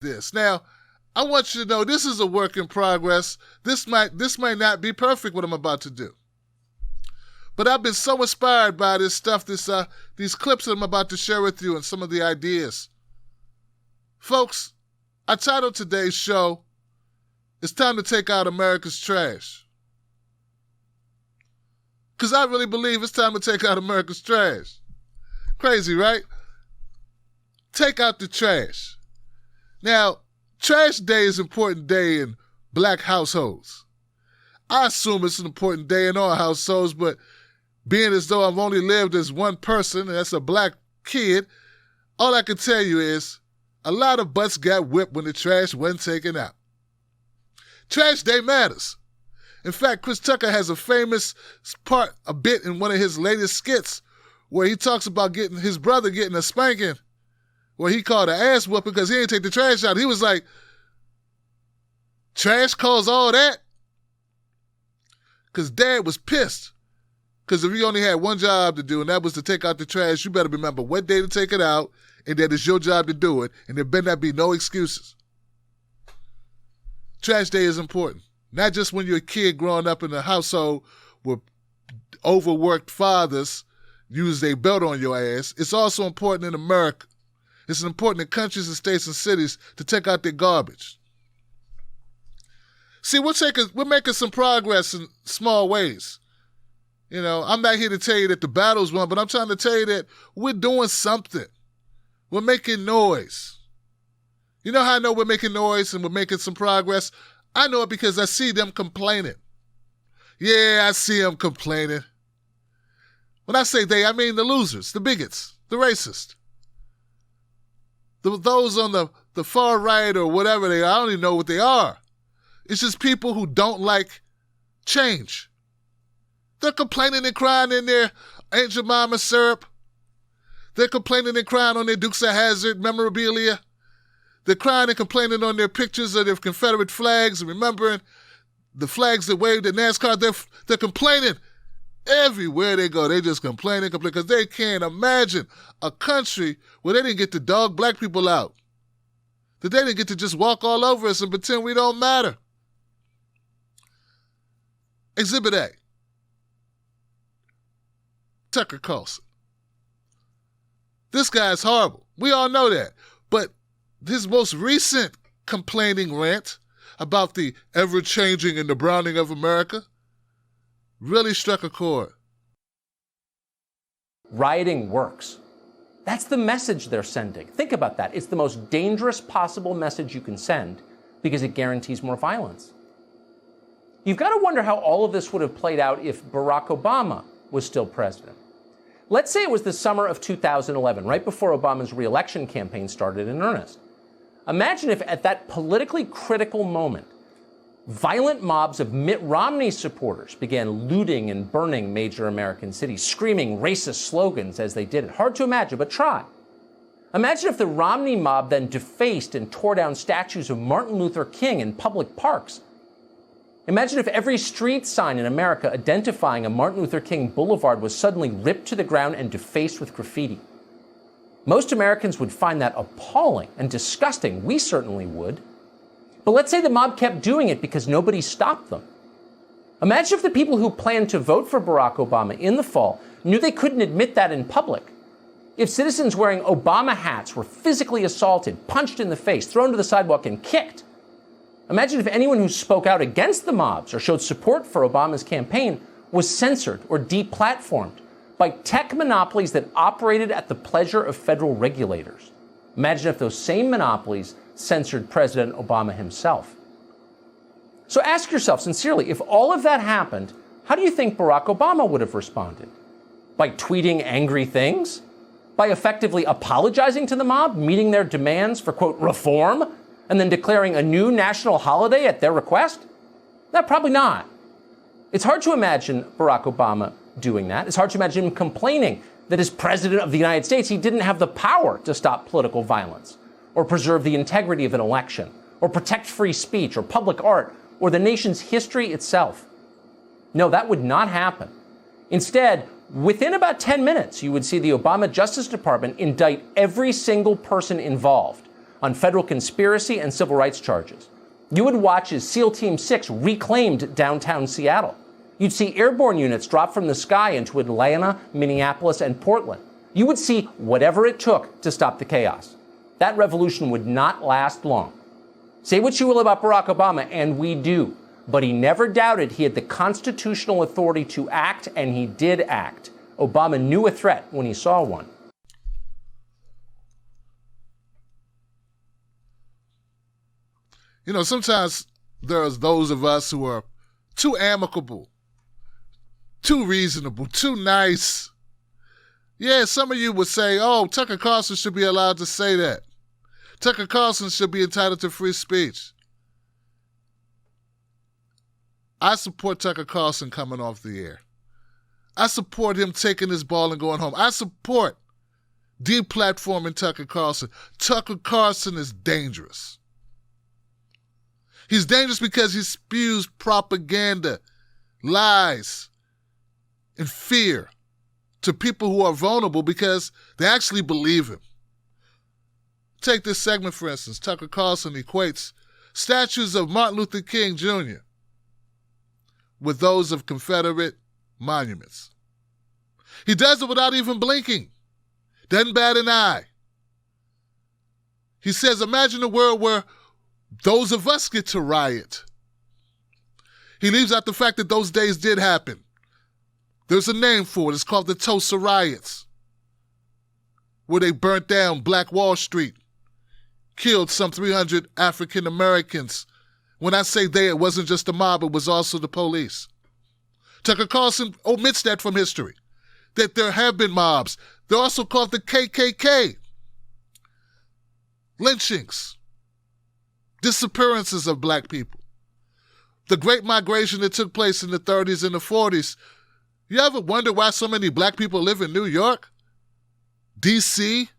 this. Now, I want you to know this is a work in progress. This might not be perfect what I'm about to do. But I've been so inspired by this stuff, these clips that I'm about to share with you and some of the ideas. Folks, I titled today's show, "It's Time to Take Out America's Trash." Because I really believe it's time to take out America's trash. Crazy, right? Take out the trash. Now, Trash Day is an important day in black households. I assume it's an important day in all households, but being as though I've only lived as one person, and that's a black kid, all I can tell you is a lot of butts got whipped when the trash wasn't taken out. Trash Day matters. In fact, Chris Tucker has a famous bit in one of his latest skits where he talks about his brother getting a spanking, where he called an ass whooping because he didn't take the trash out. He was like, trash caused all that? Because Dad was pissed. Because if you only had one job to do, and that was to take out the trash, you better remember what day to take it out, and that it's your job to do it, and there better not be no excuses. Trash Day is important. Not just when you're a kid growing up in a household where overworked fathers use their belt on your ass. It's also important in America. It's important in countries and states and cities to take out their garbage. See, we're making some progress in small ways. You know, I'm not here to tell you that the battle's won, but I'm trying to tell you that we're doing something. We're making noise. You know how I know we're making noise and we're making some progress? I know it because I see them complaining. Yeah, I see them complaining. When I say they, I mean the losers, the bigots, the racists. Those on the far right or whatever they are, I don't even know what they are. It's just people who don't like change. They're complaining and crying in their Aunt Jemima syrup. They're complaining and crying on their Dukes of Hazzard memorabilia. They're crying and complaining on their pictures of their Confederate flags and remembering the flags that waved at NASCAR. They're complaining everywhere they go. They just complain because they can't imagine a country where they didn't get to dog black people out. That they didn't get to just walk all over us and pretend we don't matter. Exhibit A. Tucker Carlson. This guy's horrible. We all know that. But his most recent complaining rant about the ever-changing and the browning of America really struck a chord. Rioting works. That's the message they're sending. Think about that. It's the most dangerous possible message you can send because it guarantees more violence. You've got to wonder how all of this would have played out if Barack Obama was still president. Let's say it was the summer of 2011, right before Obama's re-election campaign started in earnest. Imagine if at that politically critical moment, violent mobs of Mitt Romney supporters began looting and burning major American cities, screaming racist slogans as they did it. Hard to imagine, but try. Imagine if the Romney mob then defaced and tore down statues of Martin Luther King in public parks. Imagine if every street sign in America identifying a Martin Luther King Boulevard was suddenly ripped to the ground and defaced with graffiti. Most Americans would find that appalling and disgusting. We certainly would. But let's say the mob kept doing it because nobody stopped them. Imagine if the people who planned to vote for Barack Obama in the fall knew they couldn't admit that in public. If citizens wearing Obama hats were physically assaulted, punched in the face, thrown to the sidewalk, and kicked. Imagine if anyone who spoke out against the mobs or showed support for Obama's campaign was censored or deplatformed by tech monopolies that operated at the pleasure of federal regulators. Imagine if those same monopolies censored President Obama himself. So ask yourself sincerely, if all of that happened, how do you think Barack Obama would have responded? By tweeting angry things? By effectively apologizing to the mob, meeting their demands for, quote, reform, and then declaring a new national holiday at their request? No, probably not. It's hard to imagine Barack Obama doing that. It's hard to imagine him complaining that as president of the United States, he didn't have the power to stop political violence, or preserve the integrity of an election, or protect free speech, or public art, or the nation's history itself. No, that would not happen. Instead, within about 10 minutes, you would see the Obama Justice Department indict every single person involved, on federal conspiracy and civil rights charges. You would watch as SEAL Team 6 reclaimed downtown Seattle. You'd see airborne units drop from the sky into Atlanta, Minneapolis, and Portland. You would see whatever it took to stop the chaos. That revolution would not last long. Say what you will about Barack Obama, and we do, but he never doubted he had the constitutional authority to act, and he did act. Obama knew a threat when he saw one. You know, sometimes there's those of us who are too amicable, too reasonable, too nice. Yeah, some of you would say, oh, Tucker Carlson should be allowed to say that. Tucker Carlson should be entitled to free speech. I support Tucker Carlson coming off the air. I support him taking his ball and going home. I support deplatforming Tucker Carlson. Tucker Carlson is dangerous. He's dangerous because he spews propaganda, lies, and fear to people who are vulnerable because they actually believe him. Take this segment, for instance. Tucker Carlson equates statues of Martin Luther King Jr. with those of Confederate monuments. He does it without even blinking. Doesn't bat an eye. He says, imagine a world where those of us get to riot. He leaves out the fact that those days did happen. There's a name for it. It's called the Tulsa Riots, where they burnt down Black Wall Street, killed some 300 African Americans. When I say they, it wasn't just the mob, it was also the police. Tucker Carlson omits that from history, that there have been mobs. They're also called the KKK. Lynchings, disappearances of black people. The Great Migration that took place in the 30s and the 40s. You ever wonder why so many black people live in New York, D.C.,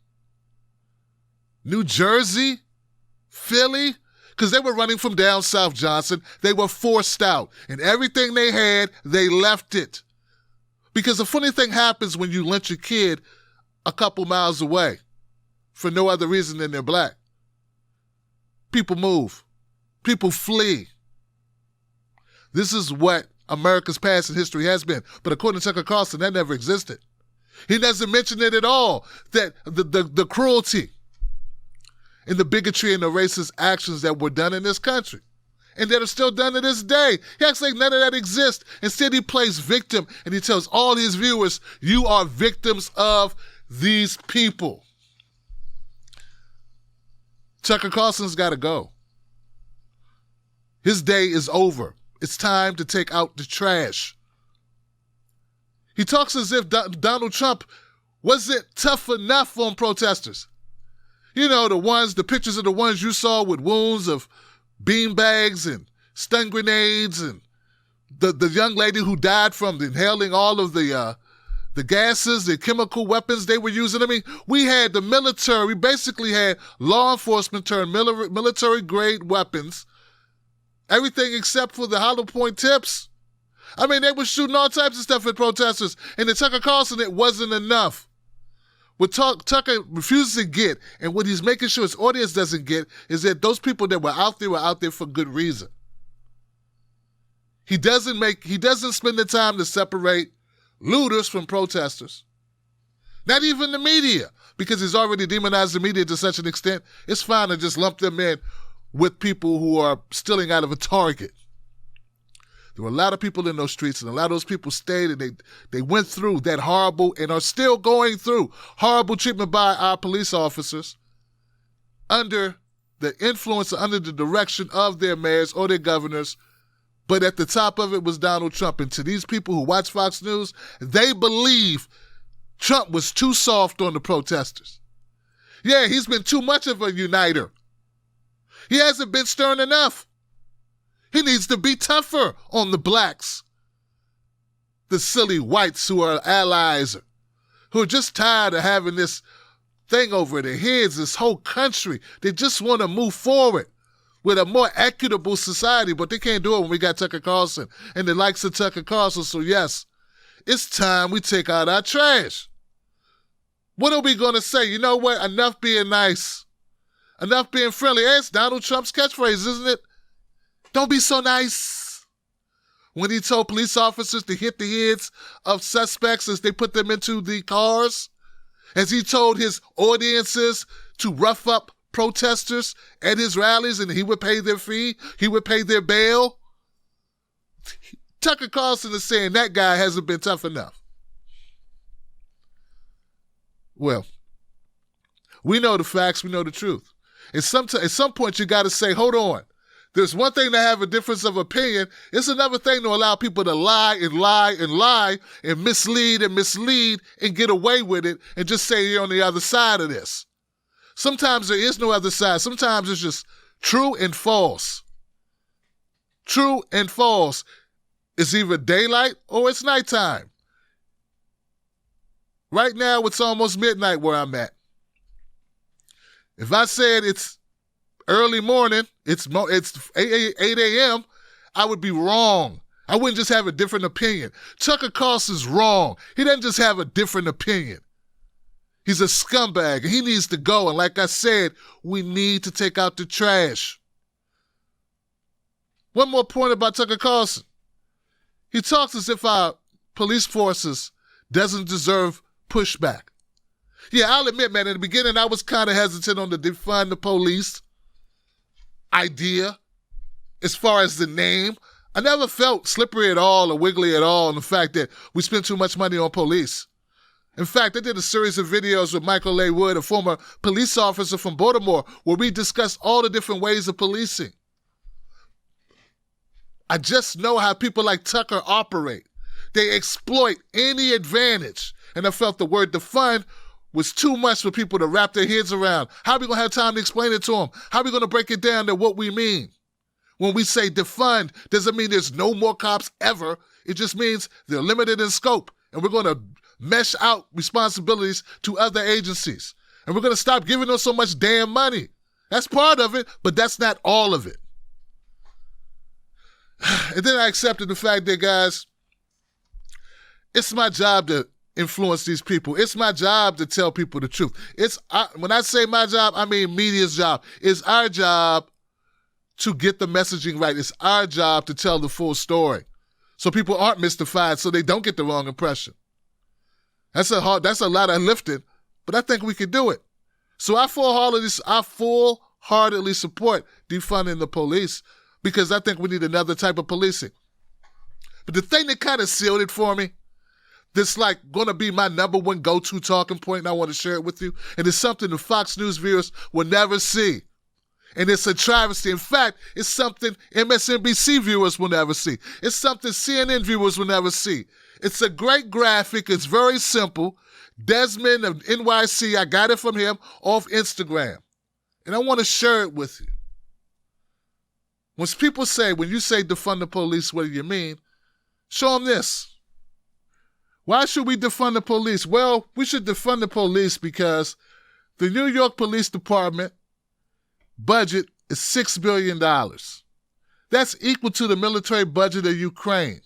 New Jersey, Philly? Because they were running from down South Johnson. They were forced out. And everything they had, they left it. Because the funny thing happens when you lynch a kid a couple miles away for no other reason than they're black. People move. People flee. This is what America's past and history has been. But according to Tucker Carlson, that never existed. He doesn't mention it at all, that the cruelty and the bigotry and the racist actions that were done in this country and that are still done to this day. He acts like none of that exists. Instead, he plays victim and he tells all his viewers, you are victims of these people. Tucker Carlson's got to go. His day is over. It's time to take out the trash. He talks as if Donald Trump wasn't tough enough on protesters. You know, the pictures of the ones you saw with wounds of beanbags and stun grenades and the young lady who died from inhaling all of the gases, the chemical weapons they were using. I mean, we had the military. We basically had law enforcement turned military-grade weapons, everything except for the hollow point tips. I mean, they were shooting all types of stuff at protesters. And in Tucker Carlson, it wasn't enough. What Tucker refuses to get, and what he's making sure his audience doesn't get, is that those people that were out there for good reason. He doesn't spend the time to separate looters from protesters. Not even the media, because he's already demonized the media to such an extent, it's fine to just lump them in with people who are stealing out of a Target. There were a lot of people in those streets, and a lot of those people stayed, and they went through that horrible, and are still going through, horrible treatment by our police officers under the influence, under the direction of their mayors or their governors. But at the top of it was Donald Trump. And to these people who watch Fox News, they believe Trump was too soft on the protesters. Yeah, he's been too much of a uniter. He hasn't been stern enough. He needs to be tougher on the blacks, the silly whites who are allies, who are just tired of having this thing over their heads, this whole country. They just want to move forward with a more equitable society, but they can't do it when we got Tucker Carlson and the likes of Tucker Carlson. So yes, it's time we take out our trash. What are we going to say? You know what? Enough being nice. Enough being friendly. Hey, it's Donald Trump's catchphrase, isn't it? Don't be so nice. When he told police officers to hit the heads of suspects as they put them into the cars. As he told his audiences to rough up protesters at his rallies and he would pay their fee. He would pay their bail. Tucker Carlson is saying that guy hasn't been tough enough. Well, we know the facts. We know the truth. At some point, you got to say, hold on. There's one thing to have a difference of opinion. It's another thing to allow people to lie and lie and lie and mislead and get away with it and just say you're on the other side of this. Sometimes there is no other side. Sometimes it's just true and false. True and false. It's either daylight or it's nighttime. Right now, it's almost midnight where I'm at. If I said it's early morning, it's 8 a.m., I would be wrong. I wouldn't just have a different opinion. Tucker Carlson's wrong. He doesn't just have a different opinion. He's a scumbag, and he needs to go. And like I said, we need to take out the trash. One more point about Tucker Carlson. He talks as if our police forces doesn't deserve pushback. Yeah, I'll admit, man, in the beginning, I was kind of hesitant on the defund the police idea as far as the name. I never felt slippery at all or wiggly at all in the fact that we spend too much money on police. In fact, I did a series of videos with Michael A. Wood, a former police officer from Baltimore, where we discussed all the different ways of policing. I just know how people like Tucker operate. They exploit any advantage. And I felt the word defund was too much for people to wrap their heads around. How are we going to have time to explain it to them? How are we going to break it down to what we mean? When we say defund, doesn't mean there's no more cops ever. It just means they're limited in scope. And we're going to mesh out responsibilities to other agencies. And we're going to stop giving them so much damn money. That's part of it, but that's not all of it. And then I accepted the fact that, guys, it's my job to influence these people. It's my job to tell people the truth. When I say my job, I mean media's job. It's our job to get the messaging right. It's our job to tell the full story so people aren't mystified, so they don't get the wrong impression. That's a lot of lifting, but I think we can do it. So I full-heartedly support defunding the police because I think we need another type of policing. But the thing that kind of sealed it for me, that's like going to be my number one go-to talking point, and I want to share it with you, and it's something the Fox News viewers will never see. And it's a travesty. In fact, it's something MSNBC viewers will never see. It's something CNN viewers will never see. It's a great graphic. It's very simple. Desmond of NYC, I got it from him off Instagram. And I want to share it with you. When people say, when you say defund the police, what do you mean? Show them this. Why should we defund the police? Well, we should defund the police because the New York Police Department budget is $6 billion. That's equal to the military budget of Ukraine.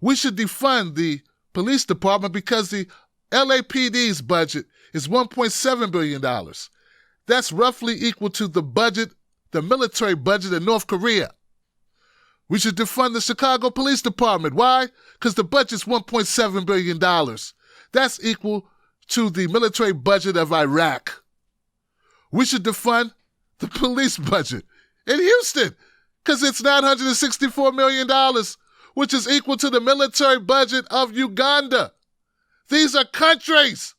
We should defund the police department because the LAPD's budget is $1.7 billion. That's roughly equal to the military budget of North Korea. We should defund the Chicago Police Department. Why? Because the budget's $1.7 billion. That's equal to the military budget of Iraq. We should defund the police budget in Houston because it's $964 million, which is equal to the military budget of Uganda. These are countries.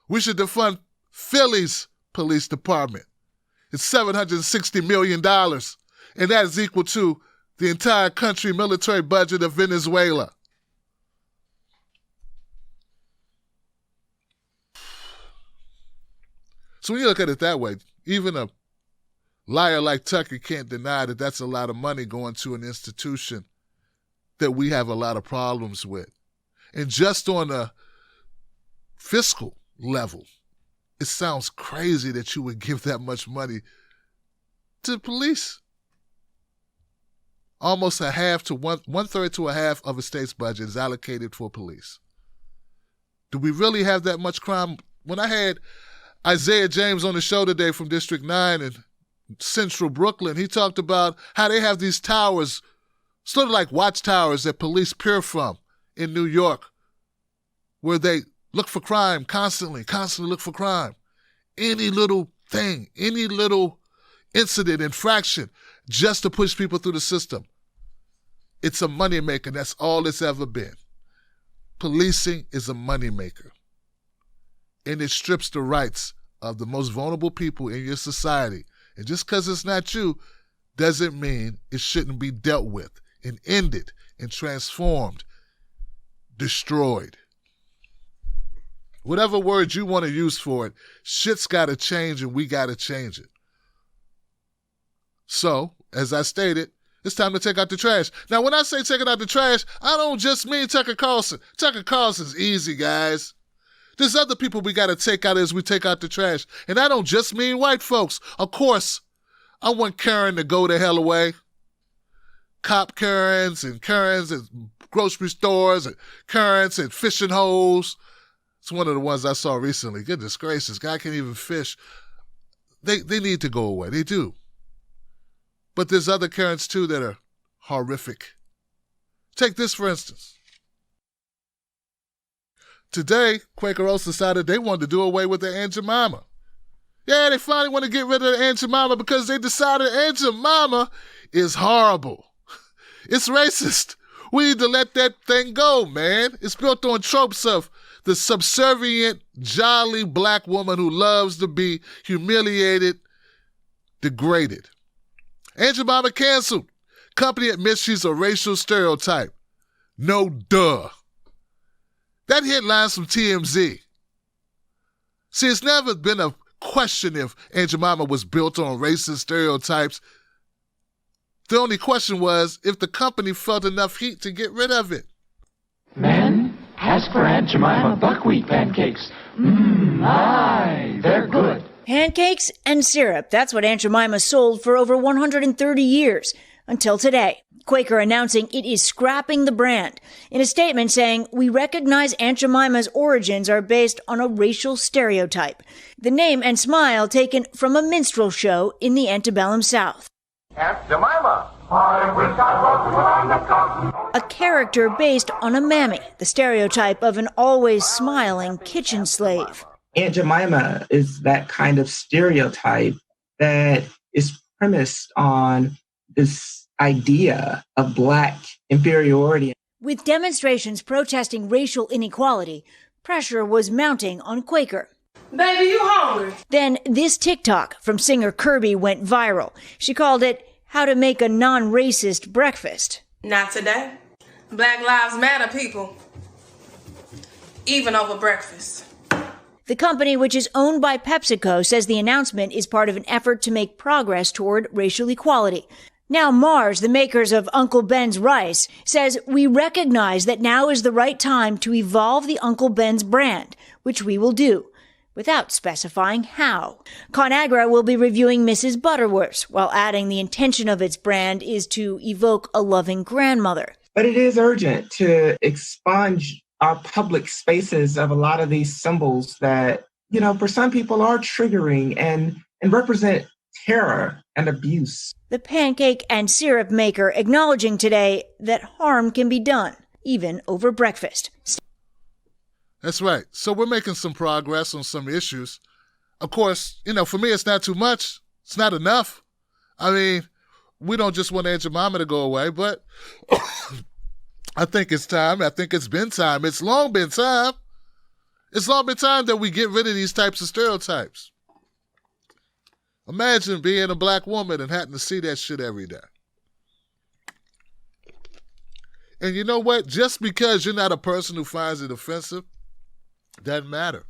We should defund Philly's police department. It's $760 million, and that is equal to the entire country military budget of Venezuela. So when you look at it that way, even a liar like Tucker can't deny that that's a lot of money going to an institution that we have a lot of problems with. And just on a fiscal level, it sounds crazy that you would give that much money to the police. Almost one-third to a half of a state's budget is allocated for police. Do we really have that much crime? When I had Isaiah James on the show today from District 9 in central Brooklyn, he talked about how they have these towers, sort of like watchtowers that police peer from in New York, where they look for crime constantly look for crime. Any little thing, any little incident, infraction, just to push people through the system. It's a moneymaker. That's all it's ever been. Policing is a moneymaker. And it strips the rights of the most vulnerable people in your society. And just because it's not you doesn't mean it shouldn't be dealt with and ended and transformed, destroyed. Whatever word you want to use for it, shit's got to change and we got to change it. So, as I stated, it's time to take out the trash. Now, when I say taking out the trash, I don't just mean Tucker Carlson. Tucker Carlson's easy, guys. There's other people we got to take out as we take out the trash. And I don't just mean white folks. Of course, I want Karen to go the hell away. Cop Karens and Karens at grocery stores and Karens at fishing holes. It's one of the ones I saw recently. Goodness gracious, guy can't even fish. They need to go away. They do. But there's other Karens too that are horrific. Take this for instance. Today, Quaker Oats decided they wanted to do away with their Aunt Jemima. Yeah, they finally want to get rid of Aunt Jemima because they decided Aunt Jemima is horrible. It's racist. We need to let that thing go, man. It's built on tropes of the subservient, jolly black woman who loves to be humiliated, degraded. Aunt Jemima canceled. Company admits she's a racial stereotype. No duh. That headline's from TMZ. See, it's never been a question if Aunt Jemima was built on racist stereotypes. The only question was if the company felt enough heat to get rid of it. Men, ask for Aunt Jemima buckwheat pancakes. Aye, they're good. Pancakes and syrup. That's what Aunt Jemima sold for over 130 years, until today. Quaker announcing it is scrapping the brand. In a statement saying, "We recognize Aunt Jemima's origins are based on a racial stereotype." The name and smile taken from a minstrel show in the antebellum South. Aunt Jemima, I wish I was on the cotton. A character based on a mammy, the stereotype of an always smiling kitchen slave. Aunt Jemima is that kind of stereotype that is premised on this idea of Black inferiority. With demonstrations protesting racial inequality, pressure was mounting on Quaker. Baby, you hungry? Then this TikTok from singer Kirby went viral. She called it, "How to Make a Non-Racist Breakfast." Not today. Black Lives Matter, people. Even over breakfast. The company, which is owned by PepsiCo, says the announcement is part of an effort to make progress toward racial equality. Now Mars, the makers of Uncle Ben's rice, says, "We recognize that now is the right time to evolve the Uncle Ben's brand, which we will do," without specifying how. ConAgra will be reviewing Mrs. Butterworth's, while adding the intention of its brand is to evoke a loving grandmother. But it is urgent to expunge our public spaces of a lot of these symbols that, for some people are triggering and represent terror and abuse. The pancake and syrup maker acknowledging today that harm can be done, even over breakfast. That's right. So we're making some progress on some issues. Of course, for me, it's not too much. It's not enough. I mean, we don't just want Aunt Jemima to go away, but I think it's time. I think it's been time. It's long been time. It's long been time that we get rid of these types of stereotypes. Imagine being a black woman and having to see that shit every day. And you know what? Just because you're not a person who finds it offensive, doesn't matter.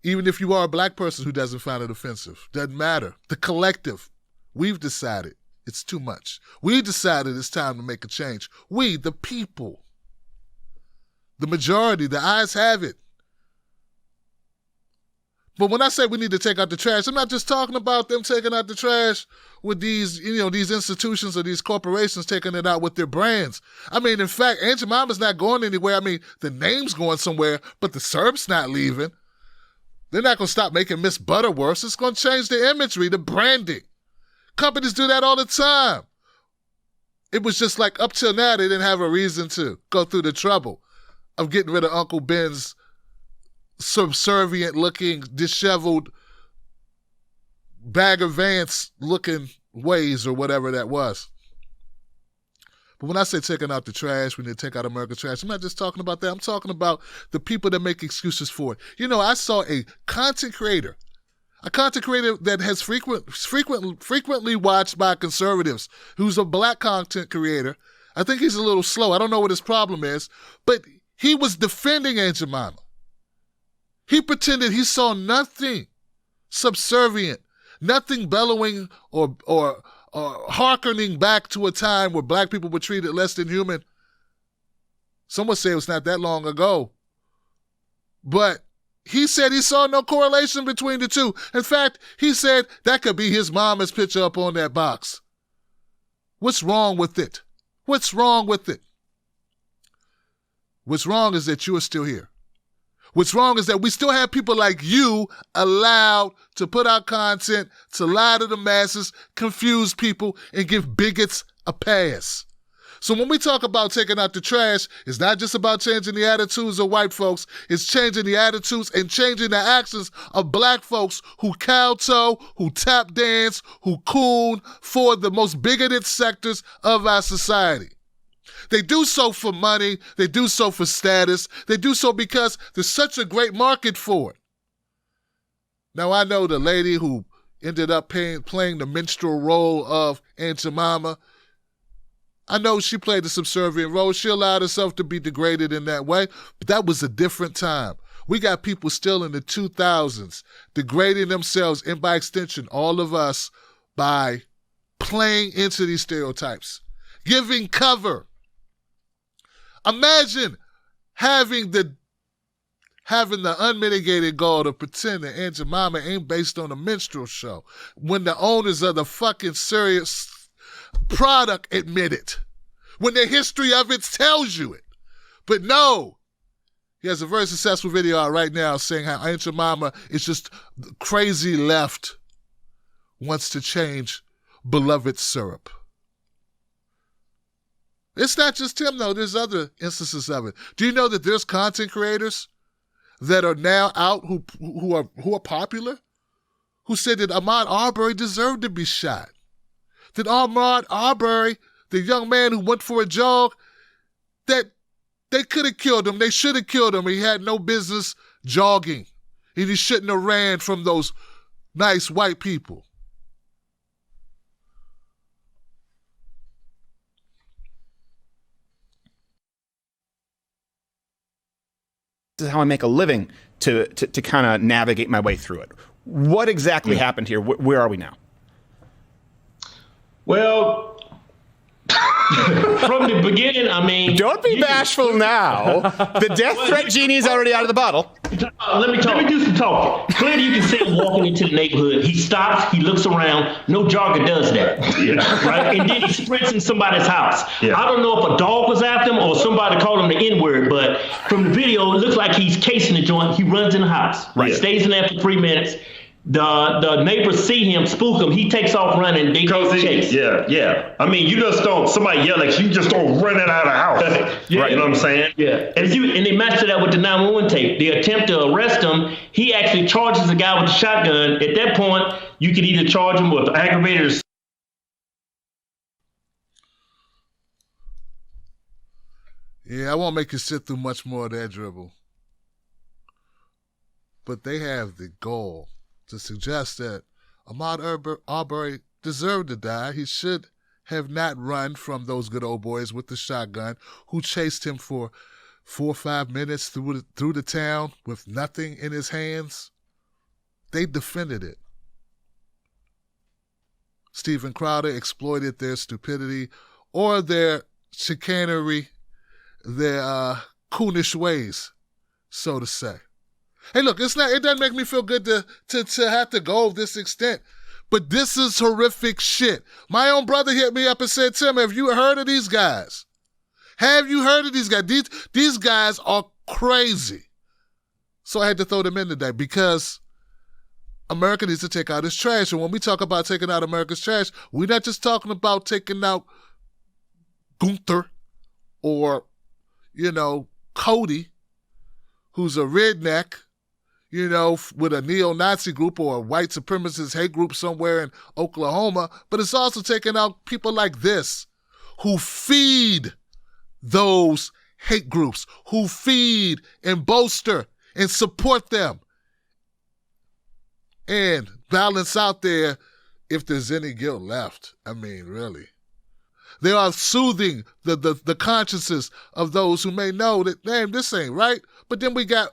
Even if you are a black person who doesn't find it offensive, doesn't matter. The collective, we've decided it's too much. We decided it's time to make a change. We, the people, the majority, the ayes have it. But when I say we need to take out the trash, I'm not just talking about them taking out the trash with these, these institutions or these corporations taking it out with their brands. I mean, in fact, Aunt Jemima's not going anywhere. I mean, the name's going somewhere, but the syrup's not leaving. They're not going to stop making Miss Butterworth. It's going to change the imagery, the branding. Companies do that all the time. It was just like up till now, they didn't have a reason to go through the trouble of getting rid of Uncle Ben's subservient-looking, disheveled, Bagger Vance-looking ways or whatever that was. But when I say taking out the trash, when they take out America's trash, I'm not just talking about that. I'm talking about the people that make excuses for it. You know, I saw a content creator that has frequently watched by conservatives, who's a black content creator. I think he's a little slow. I don't know what his problem is, but he was defending Aunt Jemima. He pretended he saw nothing subservient, nothing bellowing or hearkening back to a time where black people were treated less than human. Some would say it was not that long ago. But he said he saw no correlation between the two. In fact, he said that could be his mama's picture up on that box. What's wrong with it? What's wrong with it? What's wrong is that you are still here. What's wrong is that we still have people like you allowed to put out content, to lie to the masses, confuse people, and give bigots a pass. So when we talk about taking out the trash, it's not just about changing the attitudes of white folks. It's changing the attitudes and changing the actions of black folks who kowtow, who tap dance, who coon for the most bigoted sectors of our society. They do so for money. They do so for status. They do so because there's such a great market for it. Now, I know the lady who ended up playing the minstrel role of Aunt Jemima. I know she played the subservient role. She allowed herself to be degraded in that way, but that was a different time. We got people still in the 2000s degrading themselves, and by extension, all of us, by playing into these stereotypes, giving cover. Imagine having the unmitigated gall to pretend that Aunt Jemima ain't based on a minstrel show when the owners of the fucking serious product admit it, when the history of it tells you it. But no, he has a very successful video out right now saying how Aunt Jemima is just crazy left, wants to change beloved syrup. It's not just him, though. There's other instances of it. Do you know that there's content creators that are now out who are popular, who said that Ahmaud Arbery deserved to be shot? That Ahmaud Arbery, the young man who went for a jog, that they could have killed him. They should have killed him. He had no business jogging. And he shouldn't have ran from those nice white people. This is how I make a living to kind of navigate my way through it. What exactly happened here? Where are we now? Well, from the beginning, I mean... Don't be bashful now. The death threat genie's already out of the bottle. Let me do some talking. Clearly, you can see him walking into the neighborhood. He stops. He looks around. No jogger does that. Yeah. Right? And then he sprints in somebody's house. Yeah. I don't know if a dog was after him or somebody called him the N-word, but from the video, it looks like he's casing the joint. He runs in the house. Right. He stays in there for 3 minutes. The neighbors see him, spook him. He takes off running. They chase. Yeah. I mean, you just don't, somebody yell at you, just don't run it out of the house. Yeah. Right. You know what I'm saying? Yeah. And they matched it up with the 911 tape. The attempt to arrest him, he actually charges the guy with the shotgun. At that point, you could either charge him with aggravated. Yeah, I won't make you sit through much more of that dribble. But they have the goal to suggest that Ahmaud Arbery deserved to die. He should have not run from those good old boys with the shotgun who chased him for 4 or 5 minutes through the town with nothing in his hands. They defended it. Steven Crowder exploited their stupidity or their chicanery, their coonish ways, so to say. Hey, look, it doesn't make me feel good to have to go this extent, but this is horrific shit. My own brother hit me up and said, Tim, have you heard of these guys? Have you heard of these guys? These guys are crazy. So I had to throw them in today because America needs to take out its trash. And when we talk about taking out America's trash, we're not just talking about taking out Gunther or, Cody, who's a redneck, with a neo-Nazi group or a white supremacist hate group somewhere in Oklahoma, but it's also taking out people like this who feed those hate groups, who feed and bolster and support them, and balance out there if there's any guilt left. I mean, really. They are soothing the consciences of those who may know that, damn, this ain't right. But then we got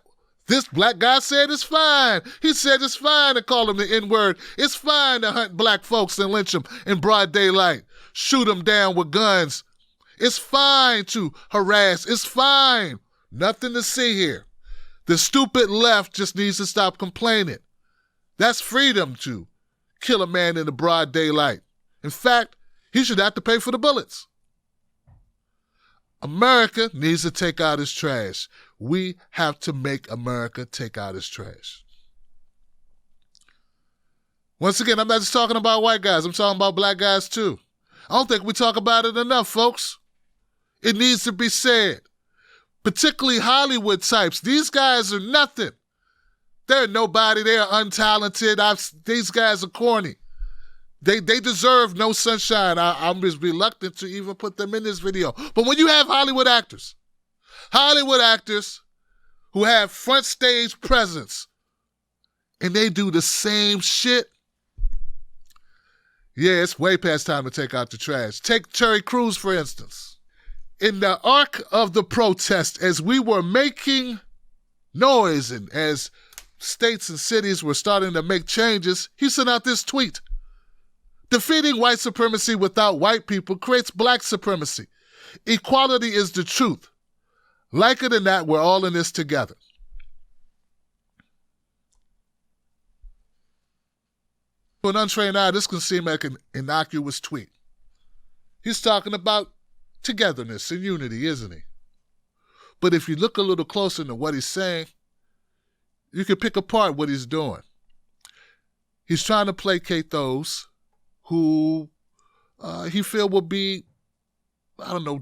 this black guy said it's fine. He said it's fine to call him the N-word. It's fine to hunt black folks and lynch them in broad daylight, shoot them down with guns. It's fine to harass. It's fine. Nothing to see here. The stupid left just needs to stop complaining. That's freedom to kill a man in the broad daylight. In fact, he should have to pay for the bullets. America needs to take out its trash. We have to make America take out its trash. Once again, I'm not just talking about white guys. I'm talking about black guys too. I don't think we talk about it enough, folks. It needs to be said. Particularly Hollywood types. These guys are nothing. They're nobody. They are untalented. These guys are corny. They deserve no sunshine. I'm just reluctant to even put them in this video. But when you have Hollywood actors who have front stage presence, and they do the same shit, yeah, it's way past time to take out the trash. Take Terry Crews, for instance. In the arc of the protest, as we were making noise and as states and cities were starting to make changes, he sent out this tweet. Defeating white supremacy without white people creates black supremacy. Equality is the truth. Like it or not, we're all in this together. To an untrained eye, this can seem like an innocuous tweet. He's talking about togetherness and unity, isn't he? But if you look a little closer into what he's saying, you can pick apart what he's doing. He's trying to placate those who he feel will be,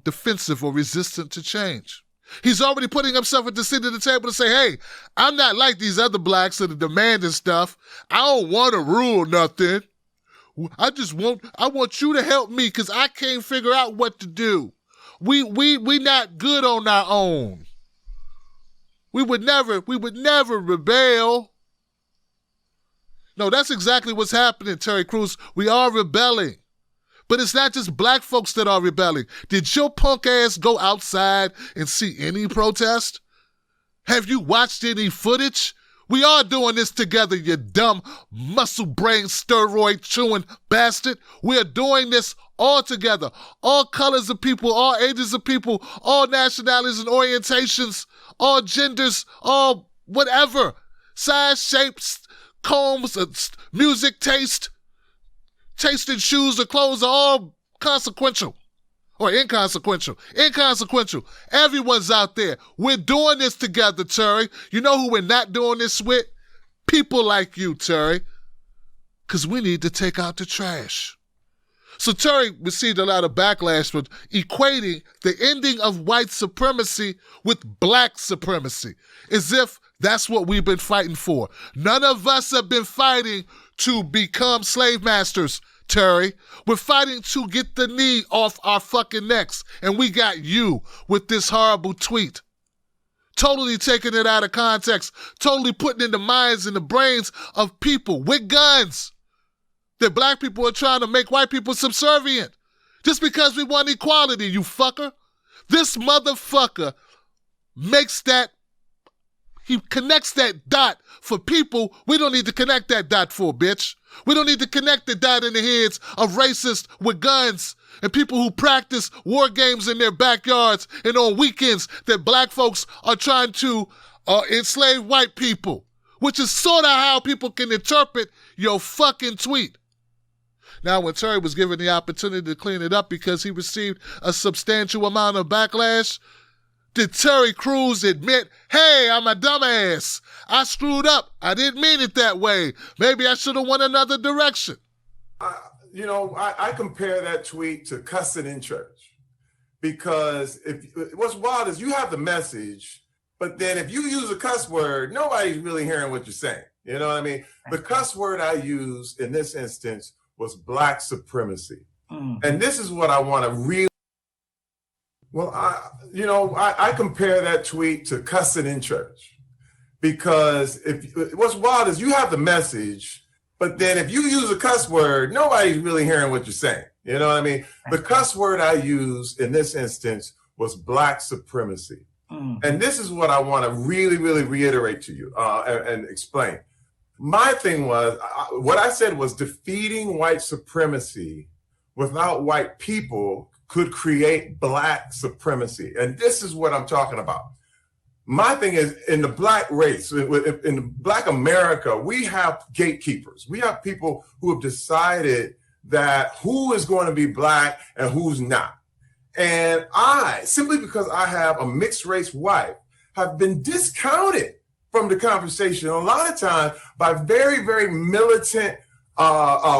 defensive or resistant to change. He's already putting himself at the center of the table to say, hey, I'm not like these other blacks that are demanding stuff. I don't want to rule nothing. I want you to help me because I can't figure out what to do. We not good on our own. We would never rebel. No, that's exactly what's happening, Terry Crews. We are rebelling. But it's not just black folks that are rebelling. Did your punk ass go outside and see any protest? Have you watched any footage? We are doing this together, you dumb muscle brain steroid chewing bastard. We are doing this all together. All colors of people, all ages of people, all nationalities and orientations, all genders, all whatever. Size, shapes, combs, music, taste in shoes or clothes are all consequential or inconsequential. Inconsequential. Everyone's out there. We're doing this together, Terry. You know who we're not doing this with? People like you, Terry. Because we need to take out the trash. So Terry received a lot of backlash for equating the ending of white supremacy with black supremacy, as if that's what we've been fighting for. None of us have been fighting to become slave masters, Terry. We're fighting to get the knee off our fucking necks. And we got you with this horrible tweet. Totally taking it out of context. Totally putting in the minds and the brains of people with guns that black people are trying to make white people subservient. Just because we want equality, you fucker. This motherfucker makes that, he connects that dot for people we don't need to connect that dot for, bitch. We don't need to connect the dot in the heads of racists with guns and people who practice war games in their backyards and on weekends that black folks are trying to enslave white people, which is sort of how people can interpret your fucking tweet. Now, when Terry was given the opportunity to clean it up because he received a substantial amount of backlash, did Terry Crews admit, hey, I'm a dumbass. I screwed up. I didn't mean it that way. Maybe I should have went another direction. I compare that tweet to cussing in church, because what's wild is you have the message, but then if you use a cuss word, nobody's really hearing what you're saying. You know what I mean? The cuss word I used in this instance was Black supremacy. And this is what I want to really, I compare that tweet to cussing in church, because what's wild is you have the message, but then if you use a cuss word, nobody's really hearing what you're saying. You know what I mean? The cuss word I used in this instance was Black supremacy. And this is what I want to really, really reiterate to you and explain. My thing was, what I said was defeating white supremacy without white people could create Black supremacy. And this is what I'm talking about. My thing is, in the Black race, in Black America, we have gatekeepers. We have people who have decided that who is going to be Black and who's not. And I, simply because I have a mixed race wife, have been discounted from the conversation a lot of times by very, very militant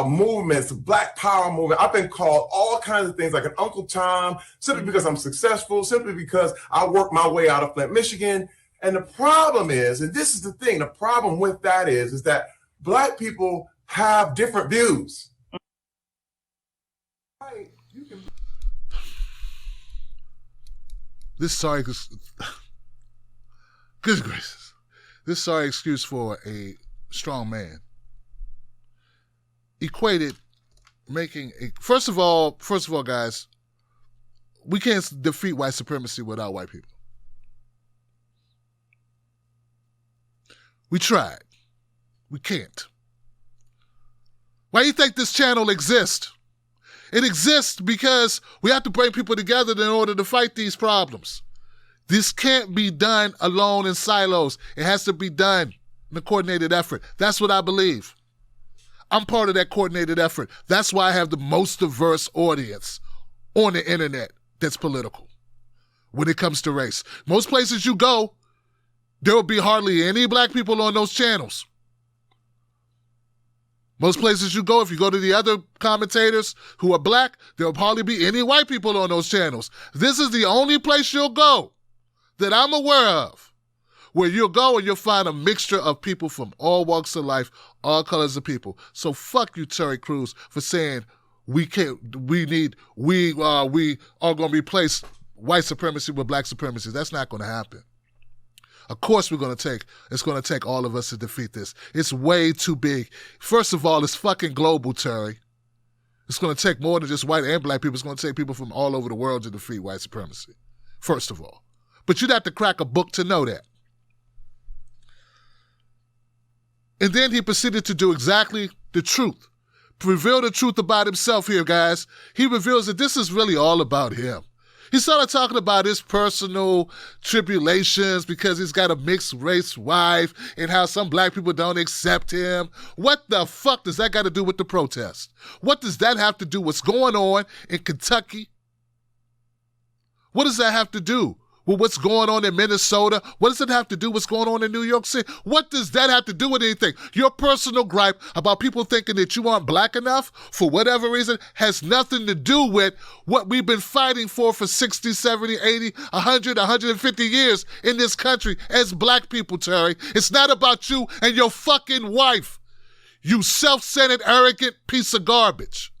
movements, Black Power movement. I've been called all kinds of things, like an Uncle Tom, simply because I'm successful, simply because I worked my way out of Flint, Michigan. And the problem is, and this is the thing, the problem with that is that Black people have different views. This sorry, good gracious, this sorry excuse for a strong man equated making a, first of all, guys, we can't defeat white supremacy without white people. We tried. We can't. Why do you think this channel exists? It exists because we have to bring people together in order to fight these problems. This can't be done alone in silos. It has to be done in a coordinated effort. That's what I believe. I'm part of that coordinated effort. That's why I have the most diverse audience on the internet that's political when it comes to race. Most places you go, there will be hardly any Black people on those channels. Most places you go, if you go to the other commentators who are Black, there will hardly be any white people on those channels. This is the only place you'll go that I'm aware of where you'll go and you'll find a mixture of people from all walks of life, all colors of people. So fuck you, Terry Crews, for saying we are going to replace white supremacy with Black supremacy. That's not going to happen. Of course it's going to take all of us to defeat this. It's way too big. First of all, it's fucking global, Terry. It's going to take more than just white and Black people. It's going to take people from all over the world to defeat white supremacy, first of all. But you'd have to crack a book to know that. And then he proceeded to do exactly the truth. Reveal the truth about himself here, guys. He reveals that this is really all about him. He started talking about his personal tribulations because he's got a mixed race wife and how some Black people don't accept him. What the fuck does that got to do with the protest? What does that have to do with what's going on in Kentucky? What does that have to do with what's going on in Minnesota? What does it have to do with what's going on in New York City? What does that have to do with anything? Your personal gripe about people thinking that you aren't Black enough for whatever reason has nothing to do with what we've been fighting for 60, 70, 80, 100, 150 years in this country as Black people, Terry. It's not about you and your fucking wife, you self-centered, arrogant piece of garbage.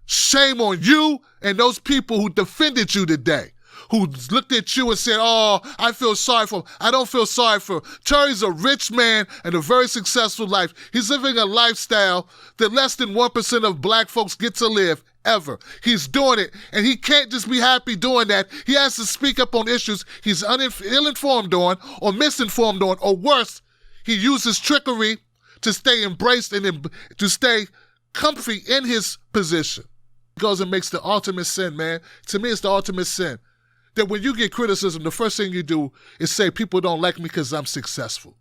Shame on you and those people who defended you today, who looked at you and said, oh, I feel sorry for him. I don't feel sorry for him. Terry's a rich man and a very successful life. He's living a lifestyle that less than 1% of Black folks get to live ever. He's doing it, and he can't just be happy doing that. He has to speak up on issues he's ill-informed on or misinformed on, or worse, he uses trickery to stay embraced and to stay comfy in his position. He goes and makes the ultimate sin, man. To me, it's the ultimate sin. That when you get criticism, the first thing you do is say, people don't like me because I'm successful.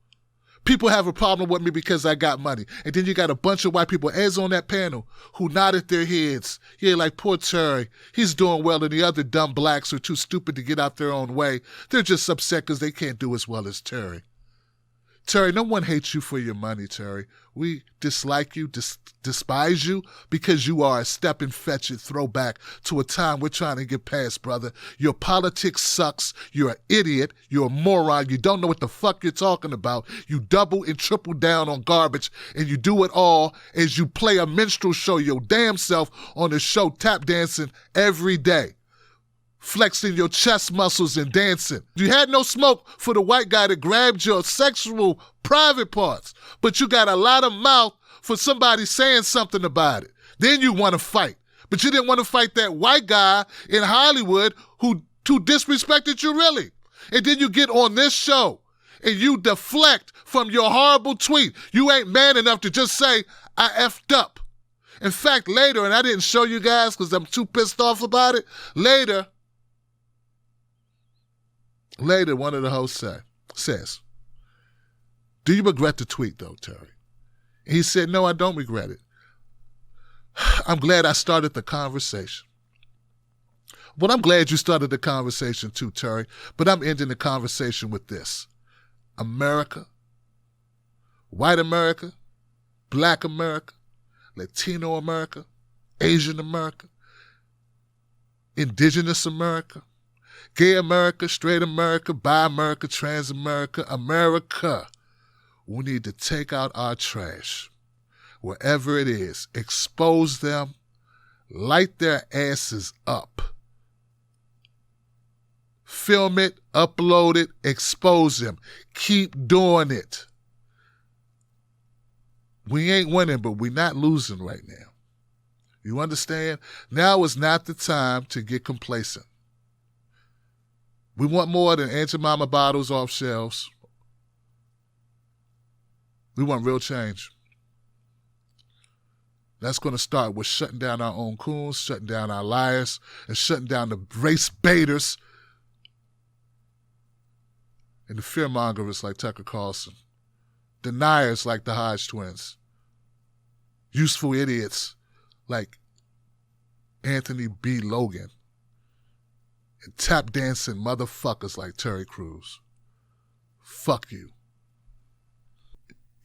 People have a problem with me because I got money. And then you got a bunch of white people, as on that panel, who nodded their heads. Yeah, like poor Terry. He's doing well, and the other dumb blacks are too stupid to get out their own way. They're just upset because they can't do as well as Terry. Terry, no one hates you for your money, Terry. We dislike you, despise you, because you are a step and fetch it throwback to a time we're trying to get past, brother. Your politics sucks. You're an idiot. You're a moron. You don't know what the fuck you're talking about. You double and triple down on garbage, and you do it all as you play a minstrel show your damn self on the show tap dancing every day. Flexing your chest muscles and dancing. You had no smoke for the white guy that grabbed your sexual private parts, but you got a lot of mouth for somebody saying something about it. Then you want to fight. But you didn't want to fight that white guy in Hollywood who disrespected you really. And then you get on this show and you deflect from your horrible tweet. You ain't man enough to just say, I effed up. In fact, later, and I didn't show you guys because I'm too pissed off about it, later, one of the hosts says, do you regret the tweet though, Terry? And he said, no, I don't regret it. I'm glad I started the conversation. Well, I'm glad you started the conversation too, Terry, but I'm ending the conversation with this. America, white America, black America, Latino America, Asian America, indigenous America, gay America, straight America, bi America, trans America, America. We need to take out our trash, wherever it is, expose them, light their asses up, film it, upload it, expose them. Keep doing it. We ain't winning, but we're not losing right now. You understand? Now is not the time to get complacent. We want more than Aunt Jemima bottles off shelves. We want real change. That's going to start with shutting down our own coons, shutting down our liars, and shutting down the race baiters and the fearmongers like Tucker Carlson, deniers like the Hodge twins, useful idiots like Anthony B. Logan, and tap dancing motherfuckers like Terry Crews. Fuck you.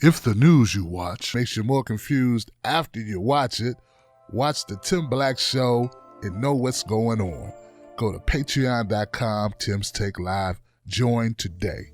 If the news you watch makes you more confused after you watch it, watch the Tim Black Show and know what's going on. Go to patreon.com, Tim's Take Live. Join today.